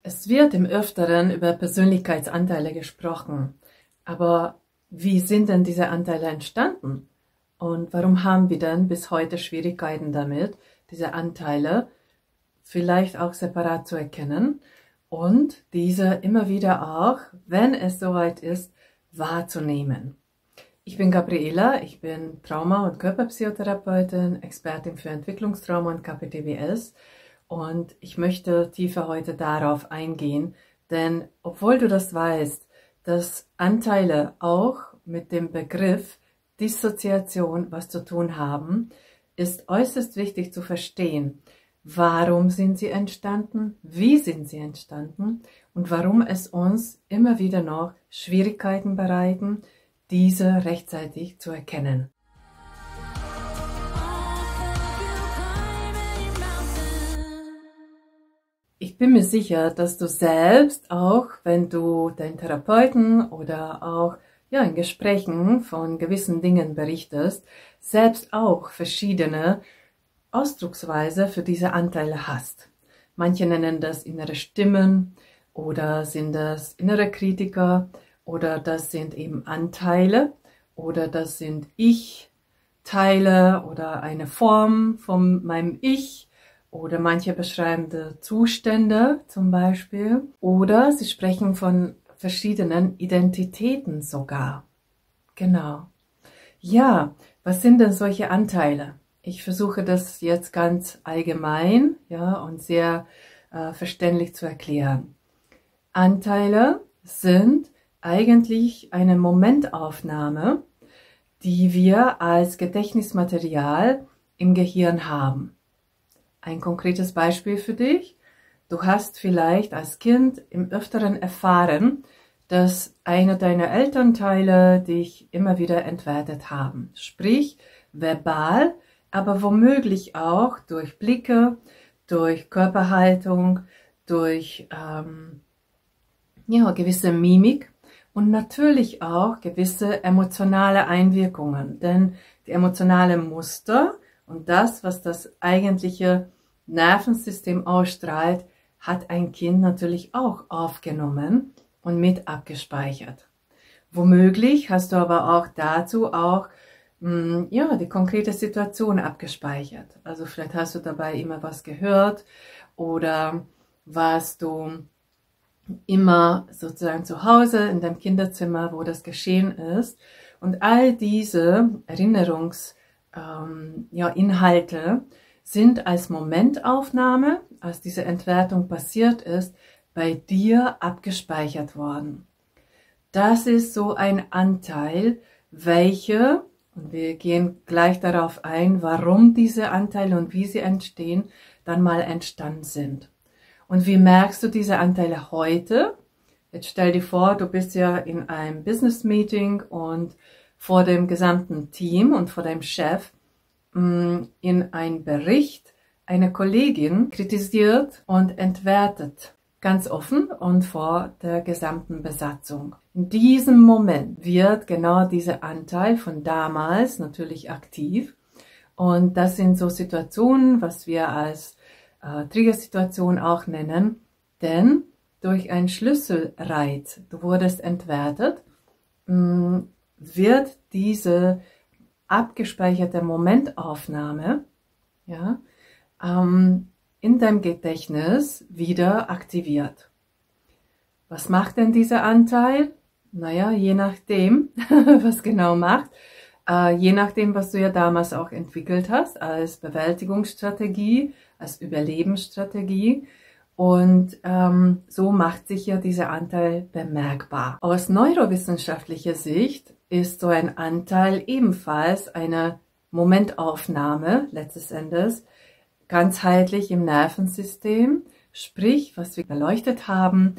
Es wird im Öfteren über Persönlichkeitsanteile gesprochen. Aber wie sind denn diese Anteile entstanden? Und warum haben wir denn bis heute Schwierigkeiten damit, diese Anteile vielleicht auch separat zu erkennen und diese immer wieder auch, wenn es soweit ist, wahrzunehmen? Ich bin Gabriela, ich bin Trauma- und Körperpsychotherapeutin, Expertin für Entwicklungstrauma und KPTBS und ich möchte tiefer heute darauf eingehen, denn obwohl du das weißt, dass Anteile auch mit dem Begriff Dissoziation was zu tun haben, ist äußerst wichtig zu verstehen, warum sind sie entstanden, wie sind sie entstanden und warum es uns immer wieder noch Schwierigkeiten bereiten, diese rechtzeitig zu erkennen. Ich bin mir sicher, dass du selbst auch, wenn du deinen Therapeuten oder auch in Gesprächen von gewissen Dingen berichtest, selbst auch verschiedene Ausdrucksweise für diese Anteile hast. Manche nennen das innere Stimmen oder sind das innere Kritiker oder das sind eben Anteile oder das sind Ich-Teile oder eine Form von meinem Ich oder manche beschreiben Zustände zum Beispiel oder sie sprechen von verschiedenen Identitäten sogar. Genau. Ja, was sind denn solche Anteile? Ich versuche das jetzt ganz allgemein, und sehr verständlich zu erklären. Anteile sind eigentlich eine Momentaufnahme, die wir als Gedächtnismaterial im Gehirn haben. Ein konkretes Beispiel für dich. Du hast vielleicht als Kind im Öfteren erfahren, dass einer deiner Elternteile dich immer wieder entwertet haben. Sprich, verbal, aber womöglich auch durch Blicke, durch Körperhaltung, durch gewisse Mimik und natürlich auch gewisse emotionale Einwirkungen. Denn die emotionale Muster und das, was das eigentliche Nervensystem ausstrahlt, hat ein Kind natürlich auch aufgenommen und mit abgespeichert. Womöglich hast du aber auch dazu die konkrete Situation abgespeichert. Also vielleicht hast du dabei immer was gehört oder warst du immer sozusagen zu Hause in deinem Kinderzimmer, wo das geschehen ist. Und all diese Inhalte sind als Momentaufnahme, als diese Entwertung passiert ist, bei dir abgespeichert worden. Das ist so ein Anteil, und wir gehen gleich darauf ein, warum diese Anteile und wie sie entstehen, dann mal entstanden sind. Und wie merkst du diese Anteile heute? Jetzt stell dir vor, du bist ja in einem Business-Meeting und vor dem gesamten Team und vor deinem Chef in einem Bericht eine Kollegin kritisiert und entwertet. Ganz offen und vor der gesamten Besatzung. In diesem Moment wird genau dieser Anteil von damals natürlich aktiv. Und das sind so Situationen, was wir als Triggersituation auch nennen. Denn durch einen Schlüsselreiz, du wurdest entwertet, wird diese abgespeicherte Momentaufnahme, in deinem Gedächtnis wieder aktiviert. Was macht denn dieser Anteil? Naja, je nachdem, was genau macht, je nachdem, was du ja damals auch entwickelt hast, als Bewältigungsstrategie, als Überlebensstrategie. Und so macht sich ja dieser Anteil bemerkbar. Aus neurowissenschaftlicher Sicht ist so ein Anteil ebenfalls eine Momentaufnahme, letztes Endes, ganzheitlich im Nervensystem, sprich, was wir beleuchtet haben,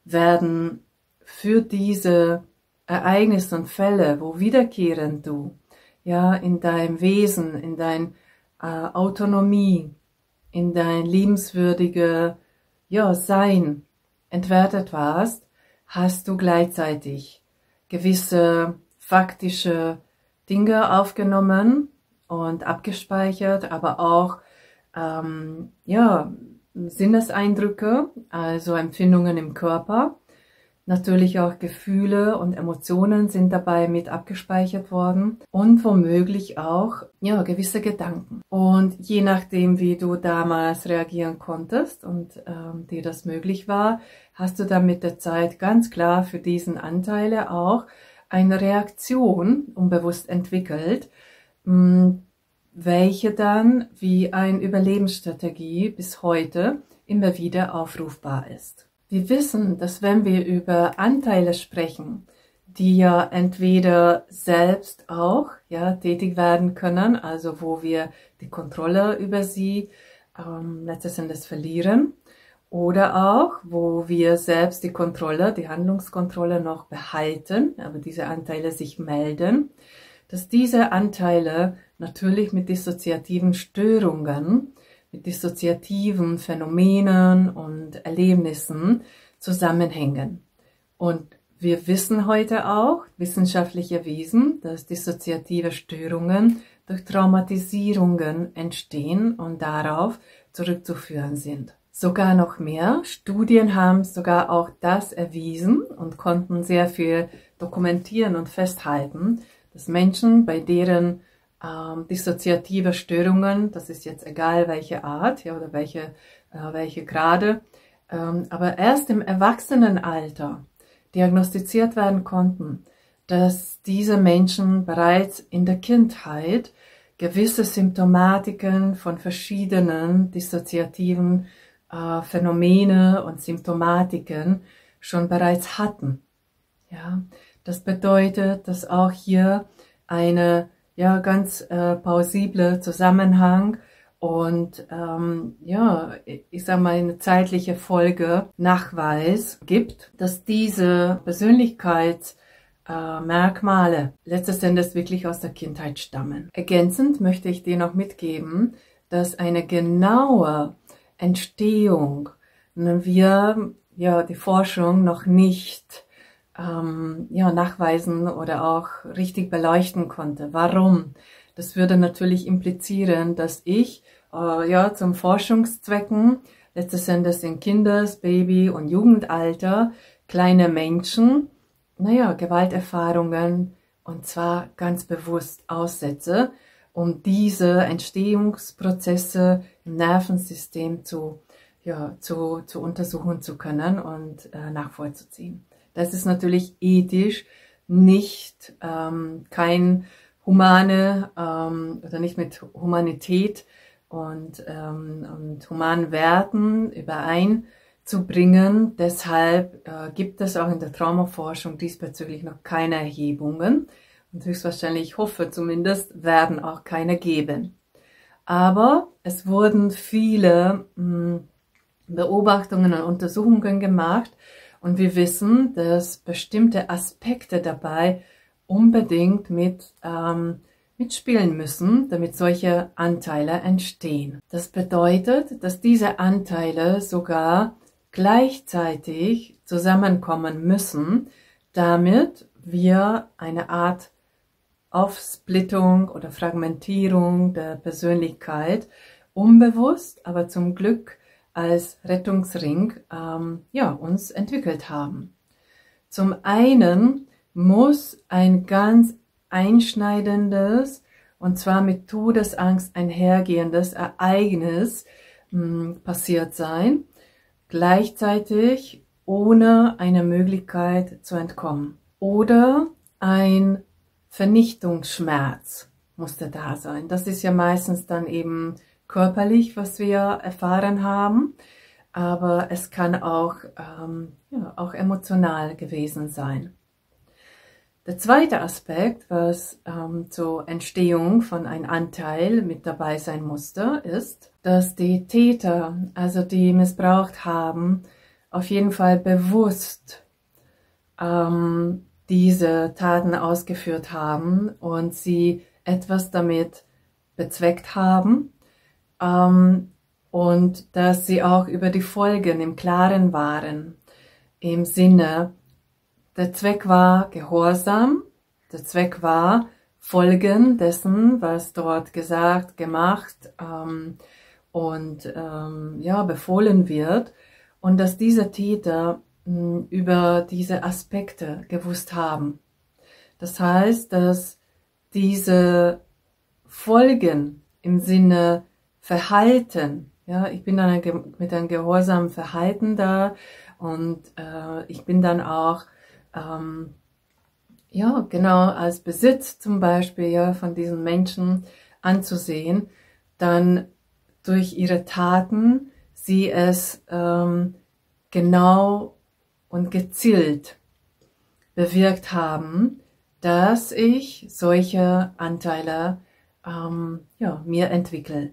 werden für diese Ereignisse und Fälle, wo wiederkehrend du in deinem Wesen, in dein Autonomie, in dein liebenswürdige Sein entwertet warst, hast du gleichzeitig gewisse faktische Dinge aufgenommen und abgespeichert, aber auch Sinneseindrücke, also Empfindungen im Körper. Natürlich auch Gefühle und Emotionen sind dabei mit abgespeichert worden und womöglich auch gewisse Gedanken. Und je nachdem, wie du damals reagieren konntest und dir das möglich war, hast du dann mit der Zeit ganz klar für diesen Anteile auch eine Reaktion unbewusst entwickelt, welche dann wie eine Überlebensstrategie bis heute immer wieder aufrufbar ist. Wir wissen, dass wenn wir über Anteile sprechen, die ja entweder selbst auch tätig werden können, also wo wir die Kontrolle über sie letzten Endes verlieren, oder auch wo wir selbst die Kontrolle, die Handlungskontrolle noch behalten, aber diese Anteile sich melden, dass diese Anteile natürlich mit dissoziativen Störungen, mit dissoziativen Phänomenen und Erlebnissen zusammenhängen. Und wir wissen heute auch, wissenschaftlich erwiesen, dass dissoziative Störungen durch Traumatisierungen entstehen und darauf zurückzuführen sind. Sogar noch mehr, Studien haben sogar auch das erwiesen und konnten sehr viel dokumentieren und festhalten, dass Menschen, bei deren dissoziative Störungen, das ist jetzt egal welche Art oder welche Grade, aber erst im Erwachsenenalter diagnostiziert werden konnten, dass diese Menschen bereits in der Kindheit gewisse Symptomatiken von verschiedenen dissoziativen Phänomene und Symptomatiken schon bereits hatten. Ja, das bedeutet, dass auch hier eine ganz plausible Zusammenhang und ich sage mal eine zeitliche Folge Nachweis gibt, dass diese Persönlichkeitsmerkmale letzten Endes wirklich aus der Kindheit stammen. Ergänzend möchte ich dir noch mitgeben, dass eine genaue Entstehung wir die Forschung noch nicht nachweisen oder auch richtig beleuchten konnte. Warum? Das würde natürlich implizieren, dass ich zum Forschungszwecken letztes Endes in Baby- und Jugendalter kleine Menschen, Gewalterfahrungen und zwar ganz bewusst aussetze, um diese Entstehungsprozesse im Nervensystem zu untersuchen zu können und nachvollziehen. Das ist natürlich ethisch nicht kein humane oder nicht mit Humanität und humanen Werten übereinzubringen. Deshalb gibt es auch in der Traumaforschung diesbezüglich noch keine Erhebungen und höchstwahrscheinlich, ich hoffe zumindest, werden auch keine geben. Aber es wurden viele Beobachtungen und Untersuchungen gemacht, und wir wissen, dass bestimmte Aspekte dabei unbedingt mitspielen müssen, damit solche Anteile entstehen. Das bedeutet, dass diese Anteile sogar gleichzeitig zusammenkommen müssen, damit wir eine Art Aufsplittung oder Fragmentierung der Persönlichkeit unbewusst, aber zum Glück als Rettungsring uns entwickelt haben. Zum einen muss ein ganz einschneidendes und zwar mit Todesangst einhergehendes Ereignis passiert sein, gleichzeitig ohne eine Möglichkeit zu entkommen. Oder ein Vernichtungsschmerz musste da sein. Das ist ja meistens dann eben körperlich, was wir erfahren haben, aber es kann auch emotional gewesen sein. Der zweite Aspekt, was zur Entstehung von einem Anteil mit dabei sein musste, ist, dass die Täter, also die missbraucht haben, auf jeden Fall bewusst diese Taten ausgeführt haben und sie etwas damit bezweckt haben, und dass sie auch über die Folgen im Klaren waren, im Sinne, der Zweck war Gehorsam, der Zweck war Folgen dessen, was dort gesagt, gemacht und ja, befohlen wird und dass diese Täter über diese Aspekte gewusst haben. Das heißt, dass diese Folgen im Sinne Verhalten, ja, ich bin dann mit einem gehorsamen Verhalten da und ich bin dann auch ja, genau, als Besitz zum Beispiel, ja, von diesen Menschen anzusehen, dann durch ihre Taten sie es genau und gezielt bewirkt haben, dass ich solche Anteile ja, mir entwickle.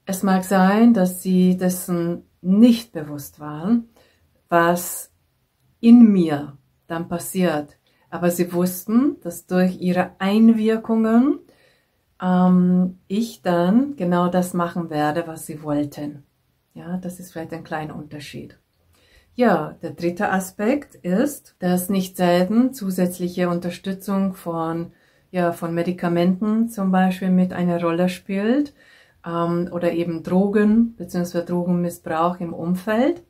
Es mag sein, dass sie dessen nicht bewusst waren, was in mir dann passiert. Aber sie wussten, dass durch ihre Einwirkungen ich dann genau das machen werde, was sie wollten. Ja, das ist vielleicht ein kleiner Unterschied. Ja, der dritte Aspekt ist, dass nicht selten zusätzliche Unterstützung von Medikamenten zum Beispiel mit einer Rolle spielt oder eben Drogen bzw. Drogenmissbrauch im Umfeld.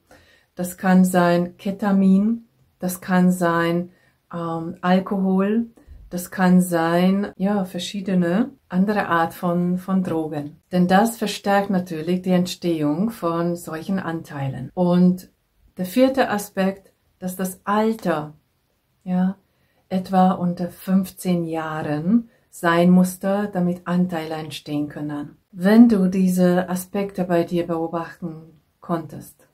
Das kann sein Ketamin, das kann sein Alkohol, das kann sein, ja, verschiedene andere Art von Drogen. Denn das verstärkt natürlich die Entstehung von solchen Anteilen. Und der vierte Aspekt, dass das Alter, ja, etwa unter 15 Jahren sein musste, damit Anteile entstehen können. Wenn du diese Aspekte bei dir beobachten konntest,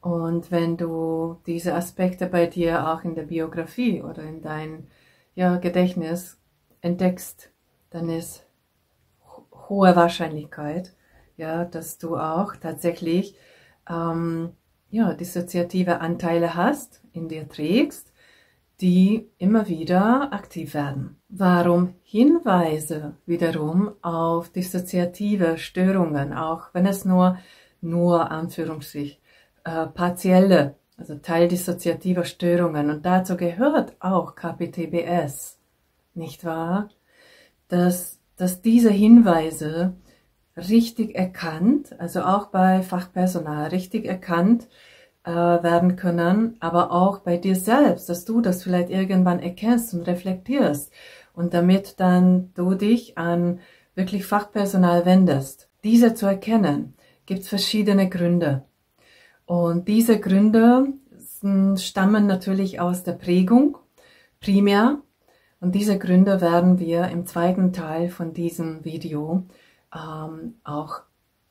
und wenn du diese Aspekte bei dir auch in der Biografie oder in dein Gedächtnis entdeckst, dann ist hohe Wahrscheinlichkeit, ja, dass du auch tatsächlich dissoziative Anteile hast, in dir trägst, die immer wieder aktiv werden. Warum Hinweise wiederum auf dissoziative Störungen, auch wenn es nur Anführungsstrich partielle, also teildissoziative Störungen, und dazu gehört auch KPTBS, nicht wahr? Dass diese Hinweise richtig erkannt, also auch bei Fachpersonal richtig erkannt werden können, aber auch bei dir selbst, dass du das vielleicht irgendwann erkennst und reflektierst und damit dann du dich an wirklich Fachpersonal wendest. Diese zu erkennen, gibt es verschiedene Gründe. Und diese Gründe stammen natürlich aus der Prägung, primär. Und diese Gründe werden wir im zweiten Teil von diesem Video auch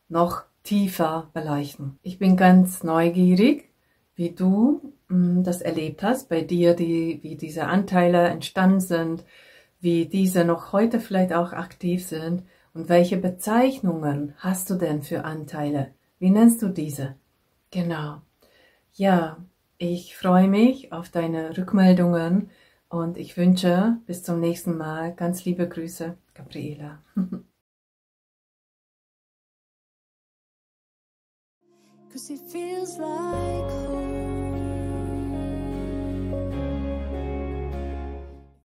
noch tiefer beleuchten. Ich bin ganz neugierig, wie du das erlebt hast, bei dir, wie diese Anteile entstanden sind, wie diese noch heute vielleicht auch aktiv sind und welche Bezeichnungen hast du denn für Anteile? Wie nennst du diese? Genau. Ja, ich freue mich auf deine Rückmeldungen und ich wünsche bis zum nächsten Mal ganz liebe Grüße, Gabriela. Cause it feels like home.